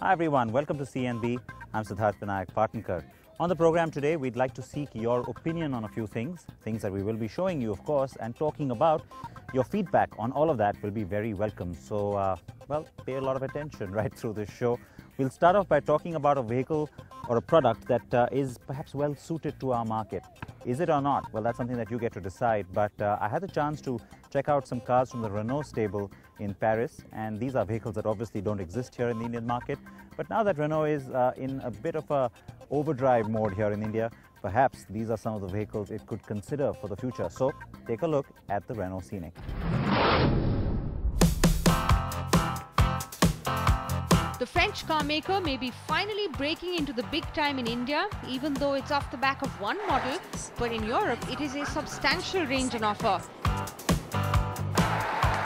Hi everyone, welcome to CNB. I'm Siddharth Vinayak Partnkar. On the program today, we'd like to seek your opinion on a few things that we will be showing you, of course, and talking about. Your feedback on all of that will be very welcome. So, well, pay a lot of attention right through this show. We'll start off by talking about a vehicle or a product that is perhaps well suited to our market. Is it or not? Well, that's something that you get to decide. But I had the chance to check out some cars from the Renault stable in Paris, and these are vehicles that obviously don't exist here in the Indian market. But now that Renault is in a bit of a overdrive mode here in India, perhaps these are some of the vehicles it could consider for the future. So take a look at the Renault Scenic. The French car maker may be finally breaking into the big time in India, even though it's off the back of one model, but in Europe it is a substantial range on offer.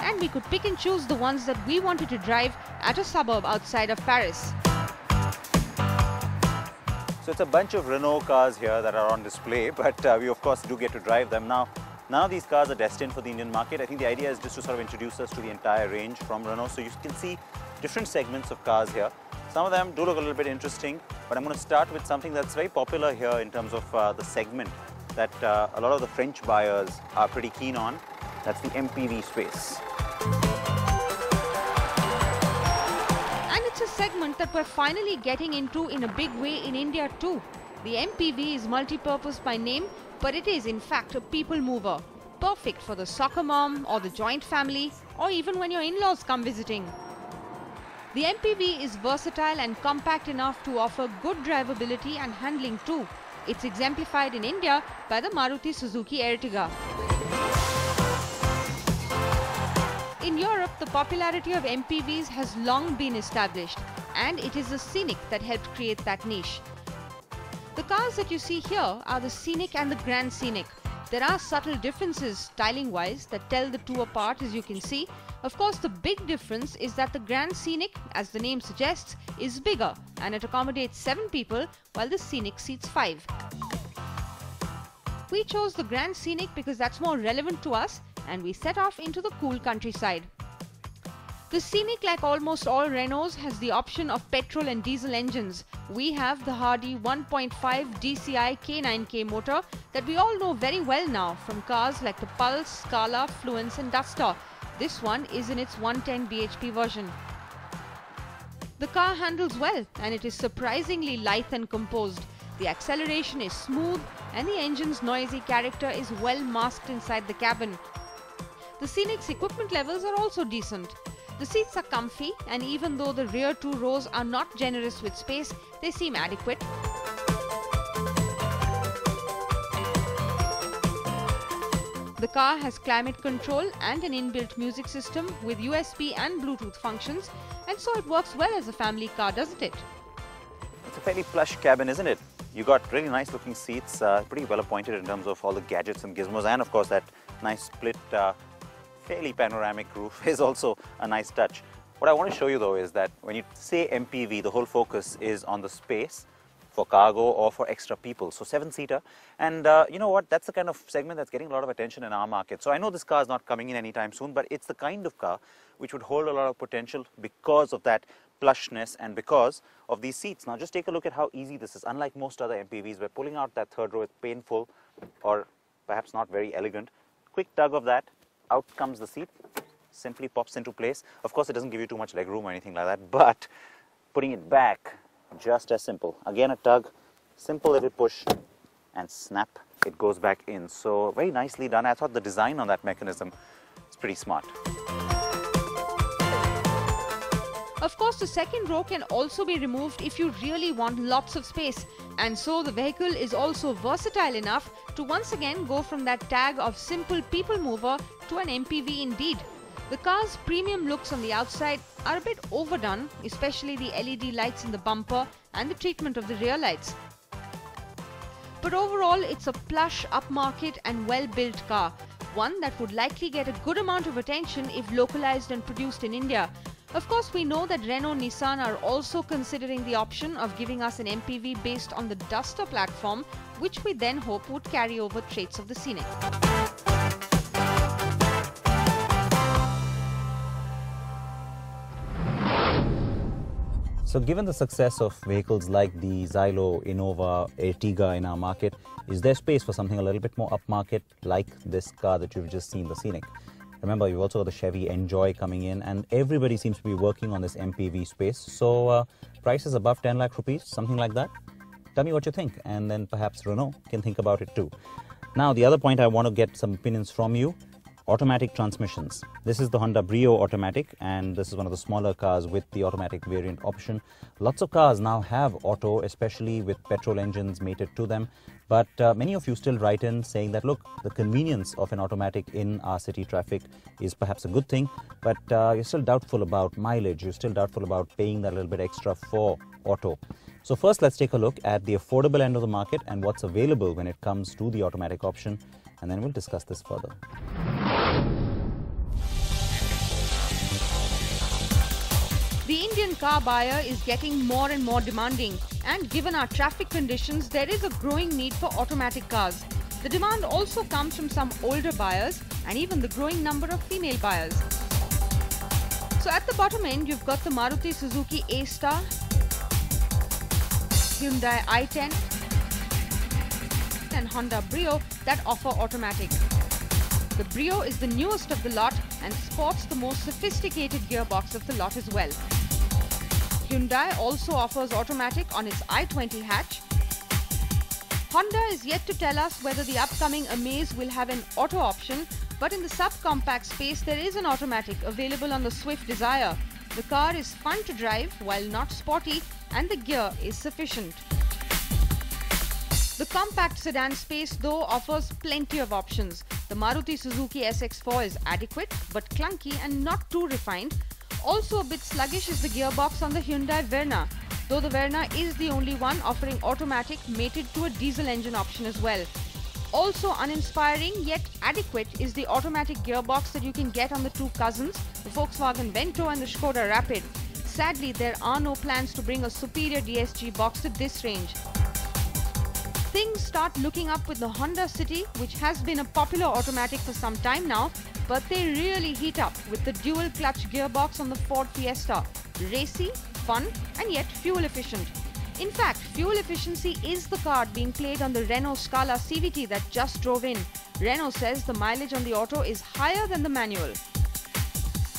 And we could pick and choose the ones that we wanted to drive at a suburb outside of Paris. So it's a bunch of Renault cars here that are on display, but we of course do get to drive them. Now, none of these cars are destined for the Indian market. I think the idea is just to sort of introduce us to the entire range from Renault. So you can see different segments of cars here. Some of them do look a little bit interesting, but I'm going to start with something that's very popular here in terms of the segment that a lot of the French buyers are pretty keen on. That's the MPV space. And it's a segment that we're finally getting into in a big way in India too. The MPV is multi-purpose by name, but it is in fact a people mover. Perfect for the soccer mom or the joint family, or even when your in-laws come visiting. The MPV is versatile and compact enough to offer good drivability and handling too. It's exemplified in India by the Maruti Suzuki Ertiga. In Europe, the popularity of MPVs has long been established, and it is the Scenic that helped create that niche. The cars that you see here are the Scenic and the Grand Scenic. There are subtle differences styling-wise that tell the two apart, as you can see. Of course, the big difference is that the Grand Scenic, as the name suggests, is bigger and it accommodates 7 people while the Scenic seats 5. We chose the Grand Scenic because that's more relevant to us, and we set off into the cool countryside. The Scenic, like almost all Renaults, has the option of petrol and diesel engines. We have the hardy 1.5 DCI K9K motor that we all know very well now from cars like the Pulse, Scala, Fluence and Duster. This one is in its 110 bhp version. The car handles well and it is surprisingly lithe and composed. The acceleration is smooth and the engine's noisy character is well masked inside the cabin. The Scenic's equipment levels are also decent. The seats are comfy, and even though the rear 2 rows are not generous with space, they seem adequate. The car has climate control and an inbuilt music system with USB and Bluetooth functions, and so it works well as a family car, doesn't it? It's a fairly plush cabin, isn't it? You got really nice looking seats, pretty well appointed in terms of all the gadgets and gizmos, and of course that nice split fairly panoramic roof is also a nice touch. What I want to show you though is that when you say MPV, the whole focus is on the space for cargo or for extra people. So 7-seater, and you know what, that's the kind of segment that's getting a lot of attention in our market. So I know this car is not coming in anytime soon, but it's the kind of car which would hold a lot of potential because of that plushness and because of these seats. Now just take a look at how easy this is. Unlike most other MPVs where pulling out that third row is painful or perhaps not very elegant, quick tug of that, out comes the seat, simply pops into place. Of course, it doesn't give you too much leg room or anything like that, but putting it back, just as simple. Again, a tug, simple little push, and snap, it goes back in. So very nicely done. I thought the design on that mechanism is pretty smart. Of course, the second row can also be removed if you really want lots of space, and so the vehicle is also versatile enough to once again go from that tag of simple people mover to an MPV indeed. The car's premium looks on the outside are a bit overdone, especially the LED lights in the bumper and the treatment of the rear lights. But overall, it's a plush, upmarket and well-built car, one that would likely get a good amount of attention if localized and produced in India. Of course, we know that Renault Nissan are also considering the option of giving us an MPV based on the Duster platform, which we then hope would carry over traits of the Scenic. So given the success of vehicles like the Xylo, Innova, Ertiga in our market, is there space for something a little bit more upmarket like this car that you've just seen, the Scenic? Remember, you've also got the Chevy Enjoy coming in, and everybody seems to be working on this MPV space. So prices above 10 lakh rupees, something like that? Tell me what you think, and then perhaps Renault can think about it too. Now, the other point I want to get some opinions from you. Automatic transmissions. This is the Honda Brio automatic, and this is one of the smaller cars with the automatic variant option. Lots of cars now have auto, especially with petrol engines mated to them. But many of you still write in saying that, look, the convenience of an automatic in our city traffic is perhaps a good thing, but you're still doubtful about mileage. You're still doubtful about paying that little bit extra for auto. So first, let's take a look at the affordable end of the market and what's available when it comes to the automatic option, and then we'll discuss this further. The Indian car buyer is getting more and more demanding, and given our traffic conditions, there is a growing need for automatic cars. The demand also comes from some older buyers and even the growing number of female buyers. So at the bottom end, you've got the Maruti Suzuki A-Star, Hyundai i10 and Honda Brio that offer automatic. The Brio is the newest of the lot and sports the most sophisticated gearbox of the lot as well. Hyundai also offers automatic on its i20 hatch. Honda is yet to tell us whether the upcoming Amaze will have an auto option, but in the subcompact space there is an automatic available on the Swift Desire. The car is fun to drive while not sporty, and the gear is sufficient. The compact sedan space though offers plenty of options. The Maruti Suzuki SX4 is adequate but clunky and not too refined. Also a bit sluggish is the gearbox on the Hyundai Verna, though the Verna is the only one offering automatic mated to a diesel engine option as well. Also uninspiring yet adequate is the automatic gearbox that you can get on the two cousins, the Volkswagen Vento and the Skoda Rapid. Sadly, there are no plans to bring a superior DSG box to this range. Things start looking up with the Honda City, which has been a popular automatic for some time now, but they really heat up with the dual clutch gearbox on the Ford Fiesta. Racy, fun and yet fuel efficient. In fact, fuel efficiency is the card being played on the Renault Scala CVT that just drove in. Renault says the mileage on the auto is higher than the manual.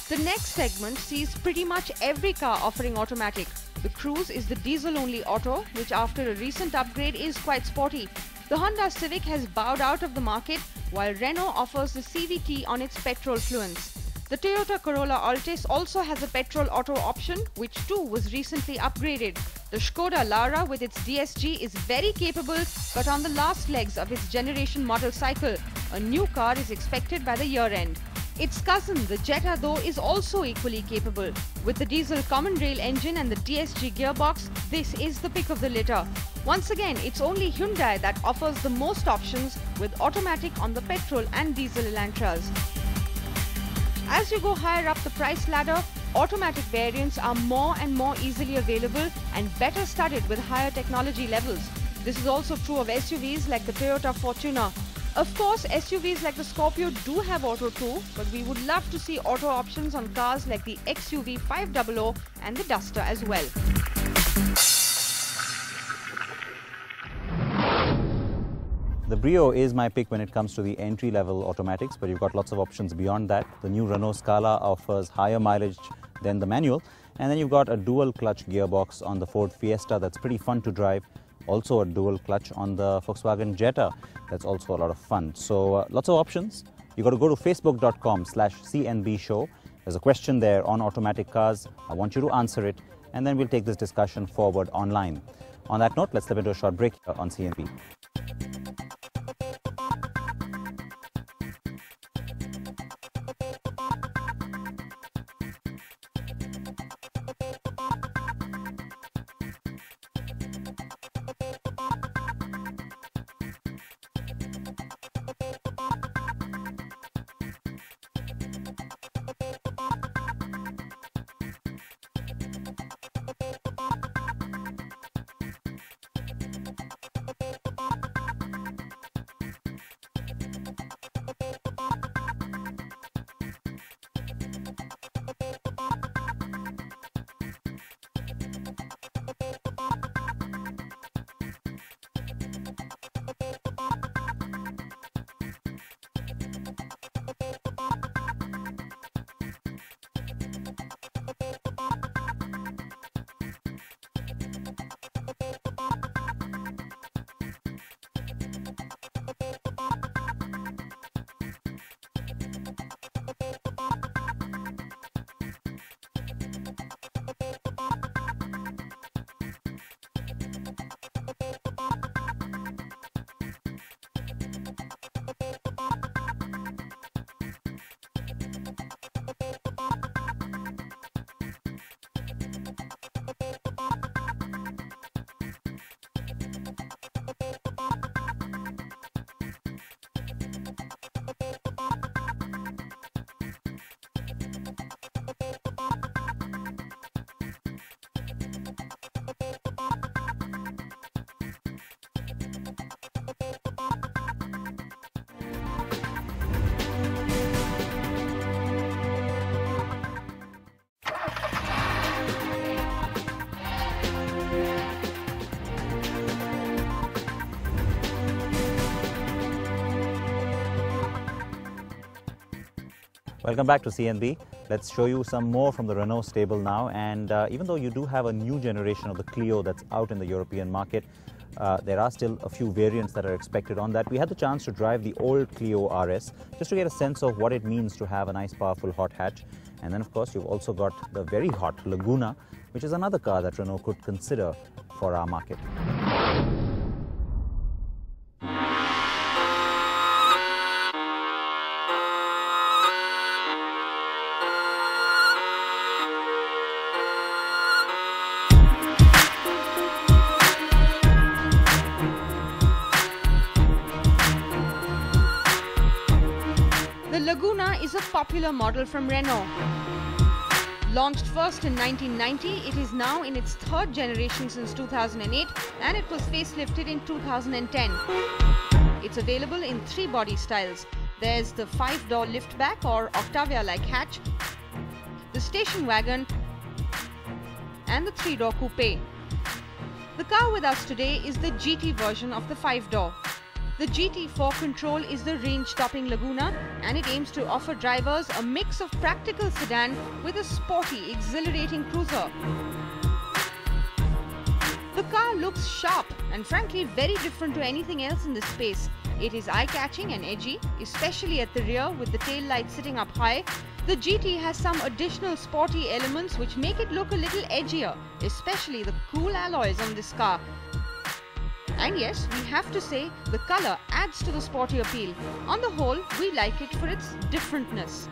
The next segment sees pretty much every car offering automatic. The Cruise is the diesel-only auto, which after a recent upgrade is quite sporty. The Honda Civic has bowed out of the market, while Renault offers the CVT on its petrol fluence. The Toyota Corolla Altis also has a petrol auto option, which too was recently upgraded. The Skoda Lara with its DSG is very capable, but on the last legs of its generation model cycle. A new car is expected by the year end. Its cousin, the Jetta, though, is also equally capable. With the diesel common rail engine and the DSG gearbox, this is the pick of the litter. Once again, it's only Hyundai that offers the most options with automatic on the petrol and diesel Elantras. As you go higher up the price ladder, automatic variants are more and more easily available and better studded with higher technology levels. This is also true of SUVs like the Toyota Fortuner. Of course, SUVs like the Scorpio do have auto too, but we would love to see auto options on cars like the XUV 500 and the Duster as well. The Brio is my pick when it comes to the entry-level automatics, but you've got lots of options beyond that. The new Renault Scala offers higher mileage than the manual, and then you've got a dual clutch gearbox on the Ford Fiesta that's pretty fun to drive. Also a dual clutch on the Volkswagen Jetta. That's also a lot of fun. So lots of options. You got to go to facebook.com/CNB show. There's a question there on automatic cars. I want you to answer it, and then we'll take this discussion forward online. On that note, let's step into a short break on CNB. Welcome back to CNB. Let's show you some more from the Renault stable now. And even though you do have a new generation of the Clio that's out in the European market, there are still a few variants that are expected on that. We had the chance to drive the old Clio RS just to get a sense of what it means to have a nice powerful hot hatch. And then of course you've also got the very hot Laguna, which is another car that Renault could consider for our market. The Laguna is a popular model from Renault. Launched first in 1990, it is now in its third generation since 2008 and it was facelifted in 2010. It's available in 3 body styles. There's the 5-door liftback or Octavia-like hatch, the station wagon and the 3-door coupe. The car with us today is the GT version of the 5-door. The GT 4 Control is the range-topping Laguna and it aims to offer drivers a mix of practical sedan with a sporty, exhilarating cruiser. The car looks sharp and frankly very different to anything else in this space. It is eye-catching and edgy, especially at the rear with the tail light sitting up high. The GT has some additional sporty elements which make it look a little edgier, especially the cool alloys on this car. And yes, we have to say the color adds to the sporty appeal. On the whole, we like it for its differentness.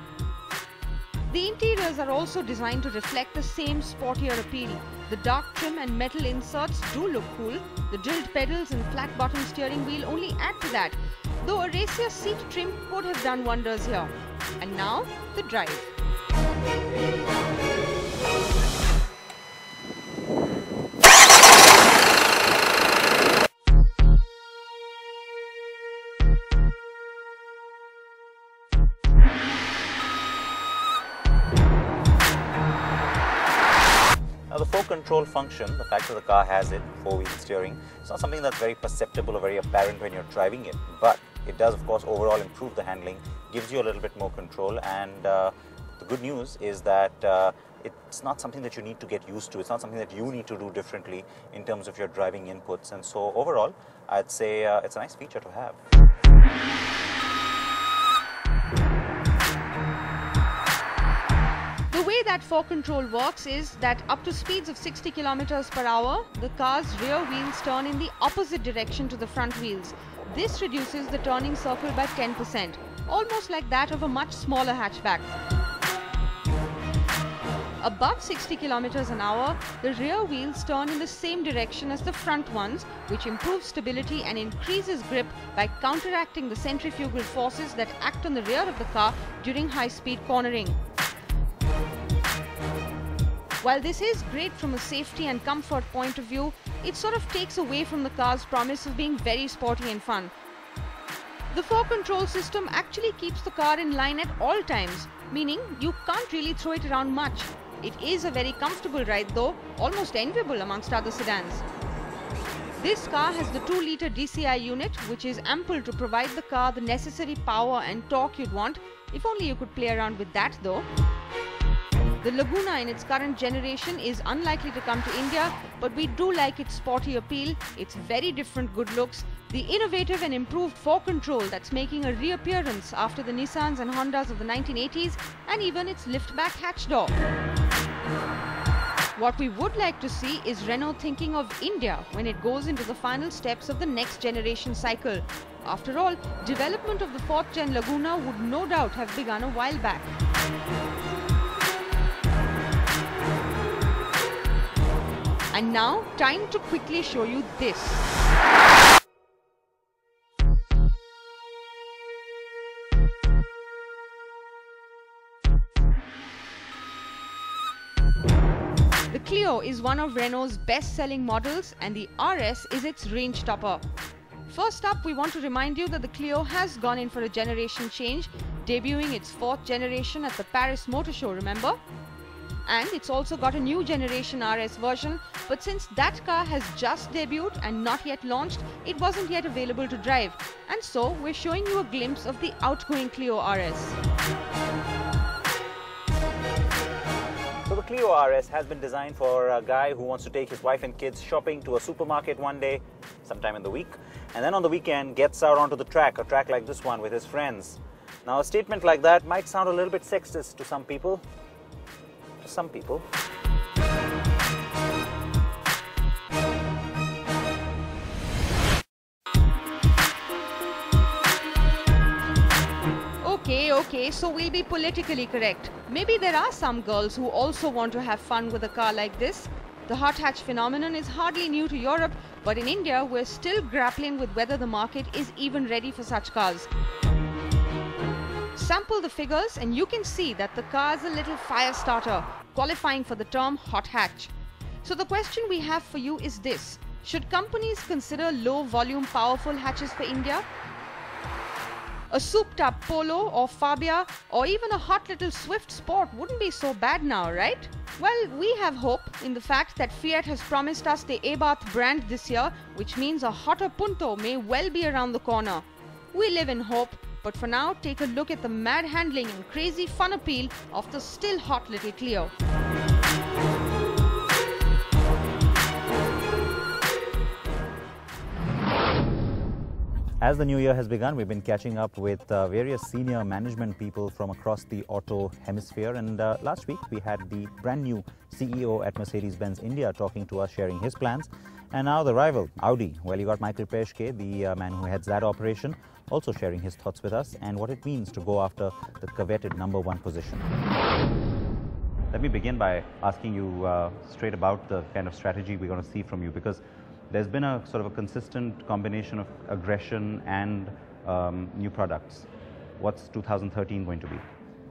The interiors are also designed to reflect the same sportier appeal. The dark trim and metal inserts do look cool. The drilled pedals and flat bottom steering wheel only add to that, though a racier seat trim could have done wonders here. And now, the drive. Now the 4 control function, the fact that the car has it, 4-wheel steering, it's not something that's very perceptible or very apparent when you're driving it, but it does of course overall improve the handling, gives you a little bit more control, and the good news is that it's not something that you need to get used to, it's not something that you need to do differently in terms of your driving inputs, and so overall I'd say it's a nice feature to have. The way that 4 Control works is that up to speeds of 60 km per hour, the car's rear wheels turn in the opposite direction to the front wheels. This reduces the turning circle by 10%, almost like that of a much smaller hatchback. Above 60 km an hour, the rear wheels turn in the same direction as the front ones, which improves stability and increases grip by counteracting the centrifugal forces that act on the rear of the car during high-speed cornering. While this is great from a safety and comfort point of view, it sort of takes away from the car's promise of being very sporty and fun. The 4 Control system actually keeps the car in line at all times, meaning you can't really throw it around much. It is a very comfortable ride though, almost enviable amongst other sedans. This car has the 2-litre DCI unit, which is ample to provide the car the necessary power and torque you'd want. If only you could play around with that though. The Laguna in its current generation is unlikely to come to India, but we do like its sporty appeal, its very different good looks, the innovative and improved 4 Control that's making a reappearance after the Nissans and Hondas of the 1980s, and even its liftback hatch door. What we would like to see is Renault thinking of India when it goes into the final steps of the next generation cycle. After all, development of the 4th Gen Laguna would no doubt have begun a while back. And now, time to quickly show you this. The Clio is one of Renault's best-selling models and the RS is its range topper. First up, we want to remind you that the Clio has gone in for a generation change, debuting its 4th generation at the Paris Motor Show, remember? And it's also got a new generation RS version, but since that car has just debuted and not yet launched, it wasn't yet available to drive. And so we're showing you a glimpse of the outgoing Clio RS. So the Clio RS has been designed for a guy who wants to take his wife and kids shopping to a supermarket one day, sometime in the week, and then on the weekend gets out onto the track, a track like this one with his friends. Now a statement like that might sound a little bit sexist to some people. Okay, so we'll be politically correct. Maybe there are some girls who also want to have fun with a car like this. The hot hatch phenomenon is hardly new to Europe, but in India we're still grappling with whether the market is even ready for such cars. Sample the figures and you can see that the car is a little fire starter, qualifying for the term hot hatch. So the question we have for you is this: should companies consider low volume powerful hatches for India? A souped up Polo or Fabia or even a hot little Swift Sport wouldn't be so bad now, right? Well, we have hope in the fact that Fiat has promised us the Abarth brand this year, which means a hotter Punto may well be around the corner. We live in hope, but for now take a look at the mad handling and crazy fun appeal of the still hot little Clio. As the new year has begun, we've been catching up with various senior management people from across the auto hemisphere, and last week we had the brand new CEO at Mercedes-Benz India talking to us, sharing his plans. And now the rival, Audi. Well, you got Michael Peschke, the man who heads that operation, also sharing his thoughts with us and what it means to go after the coveted #1 position. Let me begin by asking you straight about the kind of strategy we're going to see from you, because there's been a sort of a consistent combination of aggression and new products. What's 2013 going to be?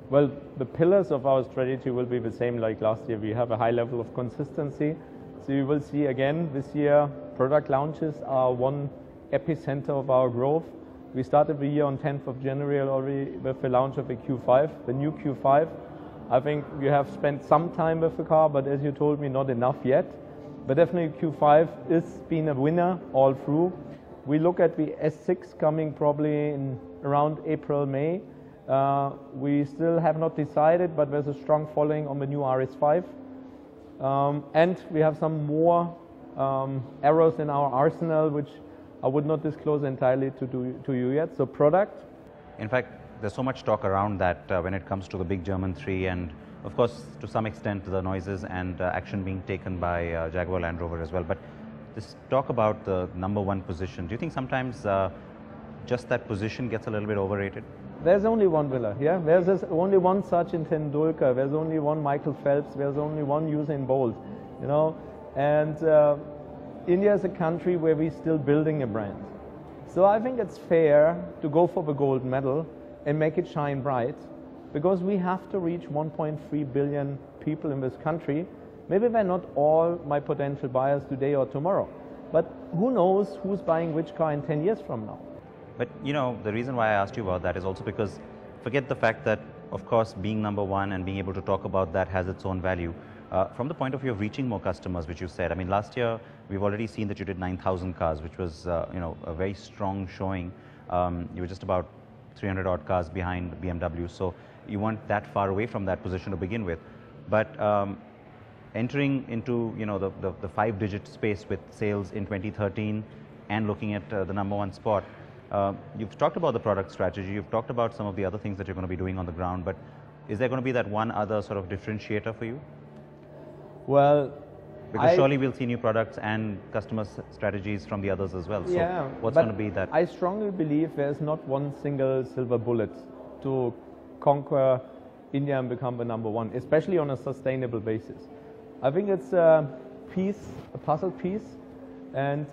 Well, the pillars of our strategy will be the same like last year. We have a high level of consistency. So you will see again this year product launches are one epicenter of our growth. We started the year on 10th of January already with the launch of the Q5, the new Q5. I think we have spent some time with the car, but as you told me, not enough yet. But definitely Q5 is been a winner all through. We look at the S6 coming probably in around April, May. We still have not decided, but there's a strong following on the new RS5. And we have some more arrows in our arsenal, which I would not disclose entirely to you yet. So product. In fact, there's so much talk around that when it comes to the big German 3, and of course, to some extent, the noises and action being taken by Jaguar Land Rover as well. But this talk about the #1 position, do you think sometimes just that position gets a little bit overrated? There's only one winner, yeah? There's only one Sachin Tendulkar, there's only one Michael Phelps, there's only one Usain Bolt, you know? And India is a country where we're still building a brand. So I think it's fair to go for the gold medal and make it shine bright, because we have to reach 1.3 billion people in this country. Maybe they're not all my potential buyers today or tomorrow, but who knows who's buying which car in 10 years from now. But you know, the reason why I asked you about that is also because, forget the fact that, of course, being #1 and being able to talk about that has its own value. From the point of view of reaching more customers, which you said, I mean, last year we've already seen that you did 9,000 cars, which was you know, a very strong showing. You were just about 300 odd cars behind BMW, so you weren't that far away from that position to begin with. But entering into, you know, the 5-digit space with sales in 2013 and looking at the #1 spot, you've talked about the product strategy, you've talked about some of the other things that you're going to be doing on the ground, but is there going to be that one other sort of differentiator for you? Well, because surely we'll see new products and customer strategies from the others as well. So yeah, what's going to be that? I strongly believe there's not one single silver bullet to conquer India and become the #1, especially on a sustainable basis. I think it's a piece, a puzzle piece, and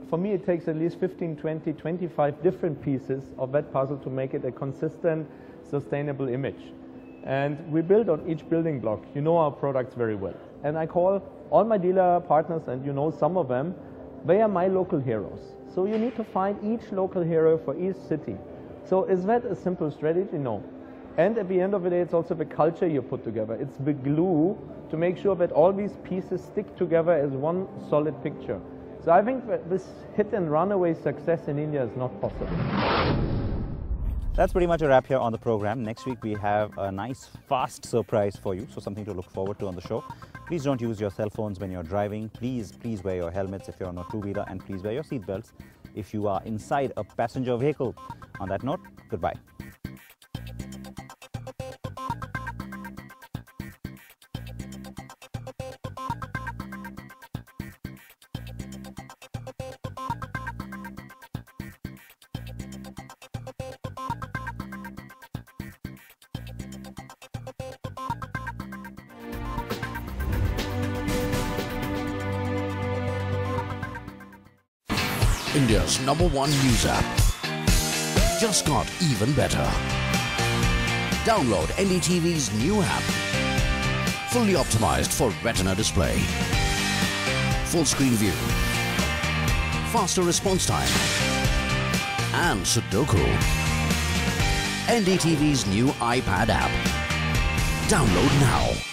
for me it takes at least 15, 20, 25 different pieces of that puzzle to make it a consistent, sustainable image. And we build on each building block. You know our products very well. And I call all my dealer partners, and you know some of them, they are my local heroes. So you need to find each local hero for each city. So is that a simple strategy? No. And at the end of the day, it's also the culture you put together. It's the glue to make sure that all these pieces stick together as one solid picture. So I think that this hit and runaway success in India is not possible. That's pretty much a wrap here on the program. Next week we have a nice fast surprise for you, so something to look forward to on the show. Please don't use your cell phones when you're driving. Please wear your helmets if you're on a two-wheeler, and please wear your seatbelts if you are inside a passenger vehicle. On that note, goodbye. India's #1 news app just got even better. Download NDTV's new app. Fully optimized for Retina display. Full screen view. Faster response time. And Sudoku. NDTV's new iPad app. Download now.